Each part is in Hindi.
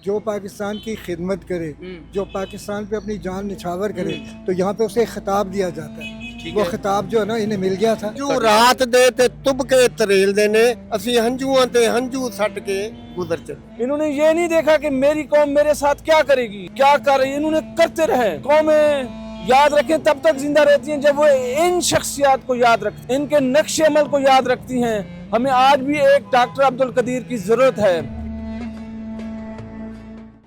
जो पाकिस्तान की खिदमत करे, जो पाकिस्तान पे अपनी जान निछावर करे, तो यहाँ पे उसे खिताब दिया जाता है। वो खिताब जो है ना इन्हें मिल गया था। जो रात दे ते तुब के तरेल देने असी हंजुआं ते हंजू सट के गुजर चले। इन्होंने ये नहीं देखा कि मेरी कौम मेरे साथ क्या करेगी, क्या कर रही है। इन्होंने करते रहे। कौमें याद रखें तब तक जिंदा रहती हैं जब वो इन शख्सियात को याद रखती, इनके नक्शे अमल को याद रखती हैं। हमें आज भी एक डॉक्टर अब्दुल कदीर की जरूरत है।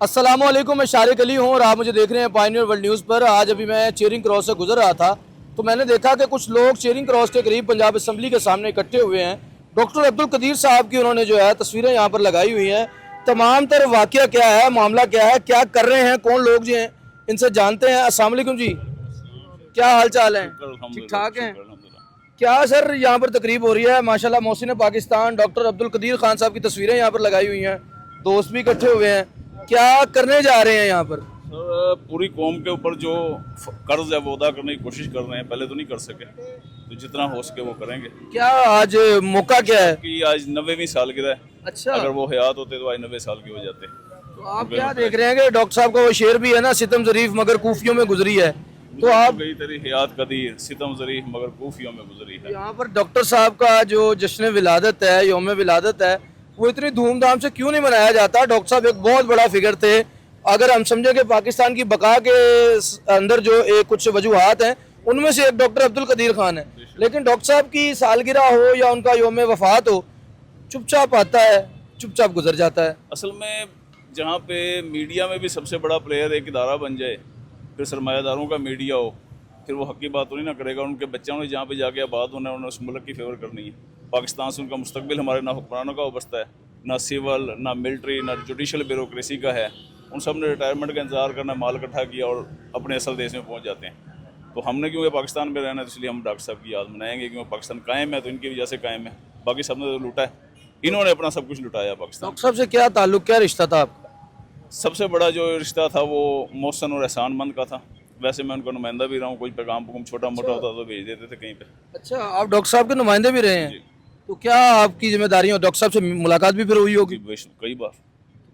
अस्सलाम वालेकुम, मैं शारिक अली हूँ और आप मुझे देख रहे हैं पायनियर वर्ल्ड न्यूज़ पर। आज अभी मैं चेयरिंग क्रॉस से गुजर रहा था तो मैंने देखा कि कुछ लोग चेयरिंग क्रॉस के करीब पंजाब असम्बली के सामने इकट्ठे हुए हैं। डॉक्टर अब्दुल कदीर साहब की उन्होंने जो है तस्वीरें यहाँ पर लगाई हुई हैं। तमाम तर वाक़या क्या है, मामला क्या है, क्या कर रहे हैं, कौन लोग जो हैं, इनसे जानते हैं। अस्सलाम वालेकुम जी, क्या हाल चाल है? ठीक ठाक हैं? क्या सर यहाँ पर तकरीब हो रही है, माशाल्लाह मोहसिन पाकिस्तान डॉक्टर अब्दुल कदीर खान साहब की तस्वीरें यहाँ पर लगाई हुई हैं, दोस्त भी इकट्ठे हुए हैं। क्या करने जा रहे हैं यहाँ पर? पूरी कौम के ऊपर जो कर्ज है वो अदा करने की कोशिश कर रहे हैं। पहले तो नहीं कर सके, तो जितना हो सके वो करेंगे। क्या आज मौका क्या है? कि आज 90वीं सालगिरह है। अच्छा, अगर वो हयात होते तो आज 90 साल के हो जाते। तो आप क्या देख रहे हैं कि डॉक्टर साहब का वो शेर भी है ना, सितम ज़रीफ मगर कूफियों में गुजरी है, तो आप गई तेरी हयात कदीर सितम ज़रीफ मगर कूफियों में गुजरी है। यहाँ पर डॉक्टर साहब का जो जश्न विलादत है, यौम विलादत है, वो इतनी धूमधाम से क्यों नहीं मनाया जाता? डॉक्टर साहब एक बहुत बड़ा फिगर थे। अगर हम समझे कि पाकिस्तान की बका के अंदर जो एक कुछ वजूहात हैं उनमें से एक डॉक्टर अब्दुल कदीर खान है, लेकिन डॉक्टर साहब की सालगिरह हो या उनका यौम वफात हो, चुपचाप आता है, चुपचाप गुजर जाता है। असल में जहाँ पे मीडिया में भी सबसे बड़ा प्लेयर एक इदारा बन जाए, फिर सरमायादारों का मीडिया हो, फिर वो हक की बात तो नहीं ना करेगा। उनके बच्चों ने जहाँ पे जाके आबाद होना है, उन्हें उस मुल्क की फेवर करनी है। पाकिस्तान से उनका मुस्तकबिल हमारे ना हुक्मरानों का वाबस्ता है, ना सिविल, ना मिलिट्री, ना जुडिशल ब्यूरोक्रेसी का है। उन सब ने रिटायरमेंट का इंतजार करना, माल इकट्ठा किया और अपने असल देश में पहुँच जाते हैं। तो हमने क्योंकि पाकिस्तान में रहना है तो इसलिए हम डॉक्टर साहब की याद मनाएंगे, क्योंकि पाकिस्तान कायम है तो इनकी वजह से कायम है। बाकी सब ने तो लूटा है, इन्होंने अपना सब कुछ लुटाया पाकिस्तान। डॉक्टर साहब से क्या ताल्लुक, क्या रिश्ता था आपका? सबसे बड़ा जो रिश्ता था वो मोहसन और एहसानमंद का था। वैसे मैं उनका नुमाइंदा भी रहा हूँ, कोई पैगाम पुगम छोटा मोटा होता तो भेज देते थे कहीं पे। अच्छा, आप डॉक्टर साहब के नुमाइंदे भी रहे हैं, तो क्या आपकी जिम्मेदारी है? डॉक्टर साहब से मुलाकात भी फिर हुई होगी? कई बार।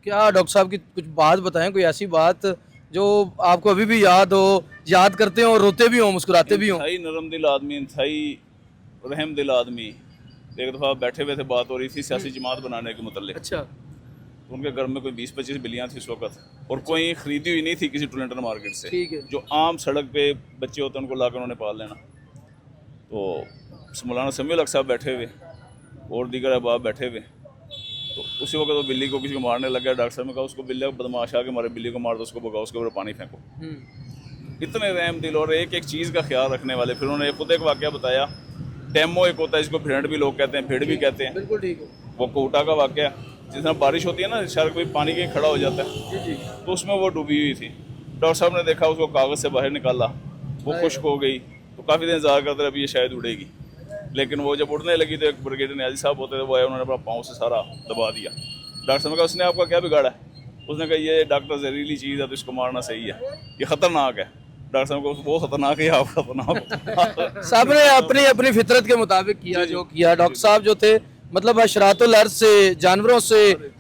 क्या डॉक्टर साहब की कुछ बात बताएं, कोई ऐसी बात जो आपको अभी भी याद हो, याद करते हो और रोते भी हो, मुस्कुराते भी हो? इंतहाई नरम दिल आदमी, इंतहाई रहम दिल आदमी। एक दफ़ा बैठे हुए थे, बात हो रही थी सियासी जमात बनाने के मुतल्लिक। अच्छा, तो उनके घर में कोई 20-25 बिल्लियाँ थी उस वक्त, और कोई खरीदी हुई नहीं थी किसी टुलेंटन मार्केट से। ठीक है। जो आम सड़क पे बच्चे होते हैं उनको लाकर उन्होंने पाल लेना। तो मौलाना समीउल हक साहब बैठे हुए और दीगर अहबाब बैठे हुए, तो उसी वक्त वो बिल्ली को किसी को मारने लग गया। डॉक्टर साहब ने कहा उसको बिल्ली बदमाश आके मारे, बिल्ली को मार दो, उसको भगाओ, उसके ऊपर पानी फेंको। इतने रहम दिल और एक एक चीज़ का ख्याल रखने वाले। फिर उन्होंने खुद एक वाक़या बताया। टेमो एक होता है, इसको भेड़ भी लोग कहते हैं, भेड़ भी कहते हैं। बिल्कुल ठीक है। वो कोटा का वाक़या, जिस तरह बारिश होती है ना, सड़क पे पानी कहीं खड़ा हो जाता है, जी जी। तो उसमें वो डूबी हुई थी। डॉक्टर साहब ने देखा, उसको कागज़ से बाहर निकाला, वो खुश्क हो गई। तो काफ़ी दिन इंतजार करते रहे, अभी ये शायद उड़ेगी। लेकिन वो जब उड़ने लगी तो एक ब्रिगेडियर न्याजी साहब होते थे, वो आए, उन्होंने अपना पाँव से सारा दबा दिया। डॉक्टर साहब ने कहा उसने आपका क्या बिगाड़ा है? उसने कहा ये डॉक्टर जहरीली चीज़ है तो इसको मारना सही है, ये ख़तरनाक है। डॉक्टर साहब को वो ख़तरनाक है, आप खतरनाक। सब ने अपनी अपनी फितरत के मुताबिक किया जो किया। डॉक्टर साहब जो थे, मतलब अशरातुल अर्ज़ से, जानवरों से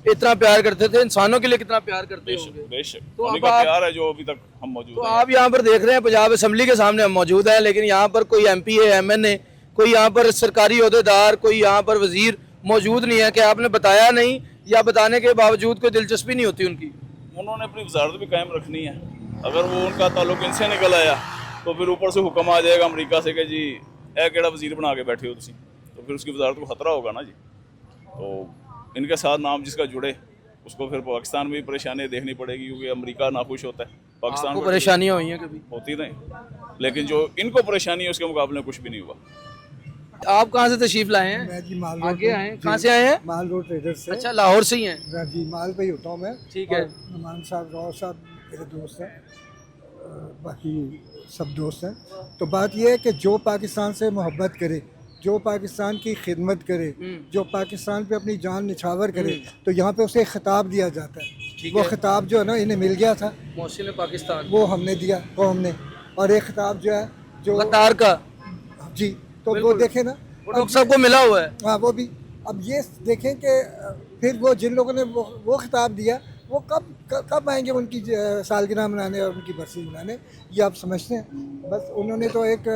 इतना प्यार करते थे, इंसानों के लिए कितना प्यार करते होंगे। बेशक, तो उन्हीं अब का आप- प्यार है जो अभी तक हम मौजूद तो हैं। आप यहाँ पर देख रहे हैं पंजाब असम्बली के सामने हम मौजूद हैं, लेकिन यहाँ पर कोई MP है, MNA, कोई यहाँ पर सरकारी ओहदेदार, कोई यहाँ पर वजीर मौजूद नहीं है। कि आपने बताया नहीं या बताने के बावजूद कोई दिलचस्पी नहीं होती उनकी? उन्होंने अपनी वजारत भी कायम रखनी है। अगर वो उनका ताल्लुक इनसे निकल आया तो फिर ऊपर से हुक्म आ जाएगा अमेरिका से कि जी ए केड़ा वजीर बना के बैठे हो तुसी, तो फिर उसकी वजारत को खतरा होगा ना जी। तो इनके साथ नाम जिसका जुड़े उसको फिर पाकिस्तान में भी परेशानियाँ देखनी पड़ेगी, क्योंकि अमेरिका नाखुश होता है, पाकिस्तान आपको को परेशानियाँ हुई हैं कभी? होती नहीं। लेकिन जो इनको परेशानी है उसके मुकाबले में कुछ भी नहीं हुआ। आप कहाँ से तशरीफ लाए हैं? मैं जी माल आगे आए हैं। कहाँ से आए हैं? माल रोड ट्रेडर से। अच्छा, लाहौर से ही हैं? जी माल पे ही होता हूँ मैं। ठीक है। और नुमान साहब, गौर साहब मेरे दोस्त हैं, बाकी सब दोस्त हैं। तो बात यह है कि जो पाकिस्तान से मोहब्बत करे, जो पाकिस्तान की खिदमत करे, जो पाकिस्तान पे अपनी जान निछावर करे, तो यहाँ पे उसे खिताब दिया जाता है। वो खिताब जो है ना इन्हें मिल गया था, मोहसिन पाकिस्तान, वो हमने दिया कौम ने। और एक खिताब जो है जो गद्दार का, जी, तो वो देखे ना, वो डॉक्टर साहब को मिला हुआ है। हाँ वो भी। अब ये देखें कि फिर वो जिन लोगों ने वो खिताब दिया वो कब आएंगे उनकी सालगिरह मनाने और उनकी बरसी मनाने, ये आप समझते हैं। बस उन्होंने तो एक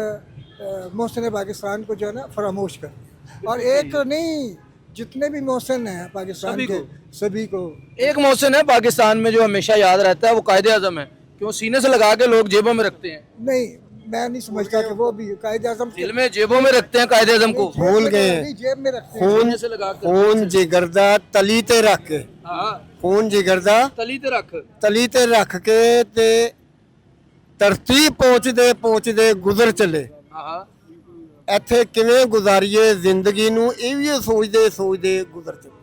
मोहसिन पाकिस्तान को जो है ना फरामोश कर दिया, और एक नहीं, जितने भी मोहसिन हैं पाकिस्तान सभी के, सभी को। एक मोहसिन है पाकिस्तान में जो हमेशा याद रहता है, वो कायदे आजम है, क्यों सीने से लगा के लोग जेबों में रखते हैं। नहीं, मैं नहीं समझता कि वो भी कायदे आज़म दिल में जेबों में रखते हैं कायदे आजम को, भूल गए। जेब में रखते हैं। खून सीने से लगा कर। खून जिगरदा तली ते रख के, हाँ, खून जिगरदा तली ते रख। तली ते रख के ते तरतीब ਪਹੁੰਚਦੇ ਗੁਜ਼ਰ ਚਲੇ। हाँ, ਇੱਥੇ ਕਿਵੇਂ ਗੁਜ਼ਾਰੀਏ ਜ਼ਿੰਦਗੀ ਨੂੰ, ਇਹ ਵੀ ਸੋਚਦੇ ਗੁਜ਼ਰ ਚਲੇ।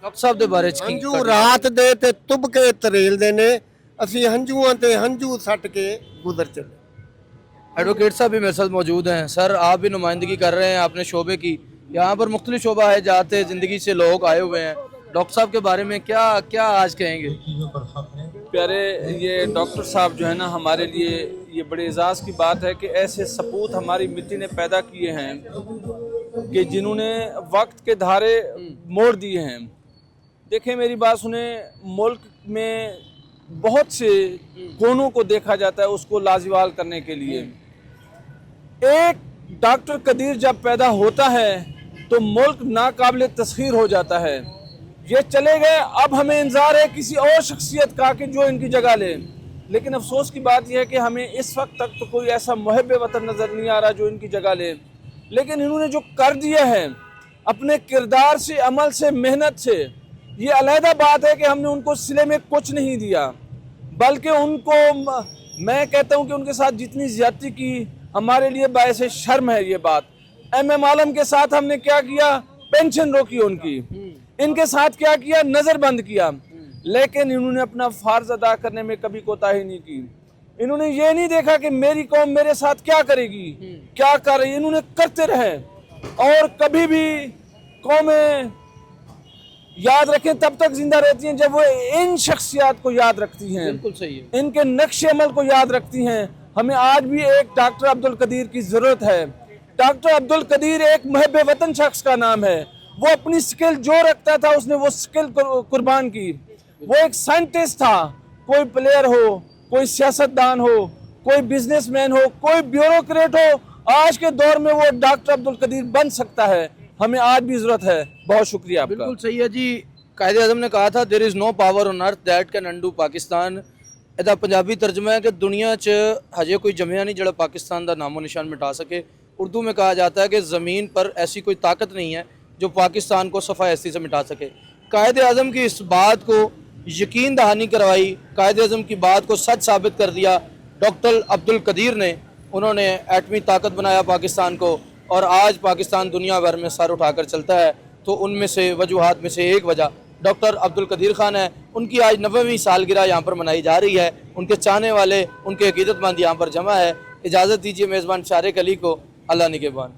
डॉक्टर साहब के बारे च की ਹੰਝੂ ਰਾਤ ਦੇ ਤੇ ਤੁਬ ਕੇ ਤਰੇਲਦੇ ਨੇ, ਅਸੀਂ ਹੰਝੂਆਂ ਤੇ ਹੰਝੂ ਸੱਟ ਕੇ ਗੁਜ਼ਰ ਚਲੇ। एडवोकेट साहब भी मेरे साथ मौजूद हैं। सर, आप भी नुमाइंदगी कर रहे हैं अपने शोबे की, यहाँ पर मुख्तलिफ शोबा है जहाँ से ज़िंदगी से लोग आए हुए हैं। डॉक्टर साहब के बारे में क्या क्या आज कहेंगे? प्यारे, ये डॉक्टर साहब जो है ना, हमारे लिए ये बड़े एजाज़ की बात है कि ऐसे सपूत हमारी मिट्टी ने पैदा किए हैं कि जिन्होंने वक्त के धारे मोड़ दिए हैं। देखें, मेरी बात सुने, मुल्क में बहुत से कोनों को देखा जाता है उसको लाजिवाल करने के लिए। एक डॉक्टर कदीर जब पैदा होता है तो मुल्क नाकाबिल तस्खीर हो जाता है। ये चले गए, अब हमें इंतज़ार है किसी और शख्सियत का कि जो इनकी जगह ले। लेकिन अफसोस की बात यह है कि हमें इस वक्त तक तो कोई ऐसा मुहब्ब वतन नज़र नहीं आ रहा जो इनकी जगह ले। लेकिन इन्होंने जो कर दिया है अपने किरदार से, अमल से, मेहनत से, ये अलहदा बात है कि हमने उनको सिले में कुछ नहीं दिया, बल्कि उनको, मैं कहता हूँ कि उनके साथ जितनी ज़्यादती की हमारे लिए बायस शर्म है ये बात। MM आलम के साथ हमने क्या किया? पेंशन रोकी उनकी। इनके साथ क्या किया? नज़र बंद किया। लेकिन इन्होंने अपना फ़र्ज अदा करने में कभी कोताही नहीं की। इन्होंने ये नहीं देखा कि मेरी कौम मेरे साथ क्या करेगी, क्या कर रही, इन्होंने करते रहे। और कभी भी कौमें याद रखें तब तक जिंदा रहती हैं जब वो इन शख्सियात को याद रखती हैं, बिल्कुल सही है। इनके नक्शे अमल को याद रखती हैं। हमें आज भी एक डॉक्टर अब्दुल कदीर की ज़रूरत है। डॉक्टर अब्दुल कदीर एक मुहब्बे वतन शख्स का नाम है। वो अपनी स्किल जो रखता था उसने वो स्किल कुर्बान की। वो एक साइंटिस्ट था। कोई प्लेयर हो, कोई सियासतदान हो, कोई बिजनेसमैन हो, कोई ब्यूरोक्रेट हो, आज के दौर में वो डॉक्टर अब्दुल कदीर बन सकता है। हमें आज भी ज़रूरत है। बहुत शुक्रिया आपका। बिल्कुल सही है जी। कायदे आज़म ने कहा था there is no power on earth that can undo Pakistan. ਇਹਦਾ पंजाबी तर्जमा है कि दुनिया च हजे कोई जमिया नहीं जड़ा पाकिस्तान का नामो निशान मिटा सके। उर्दू में कहा जाता है कि ज़मीन पर ऐसी कोई ताकत नहीं है जो पाकिस्तान को सफ़ा हैसी से मिटा सके। कायदे आज़म की इस बात को यकीन दहानी करवाई, कायदे आज़म की बात को सच साबित कर दिया डॉक्टर अब्दुल कदीर ने। उन्होंने एटमी ताकत बनाया पाकिस्तान को, और आज पाकिस्तान दुनिया भर में सर उठाकर चलता है। तो उनमें से वजूहात में से एक वजह डॉक्टर अब्दुल कदीर खान है। उनकी आज 90वीं सालगिरह यहाँ पर मनाई जा रही है। उनके चाहने वाले, उनके अकीदतमंद यहाँ पर जमा है। इजाज़त दीजिए मेज़बान शारिक अली को। अल्लाह निगहबान।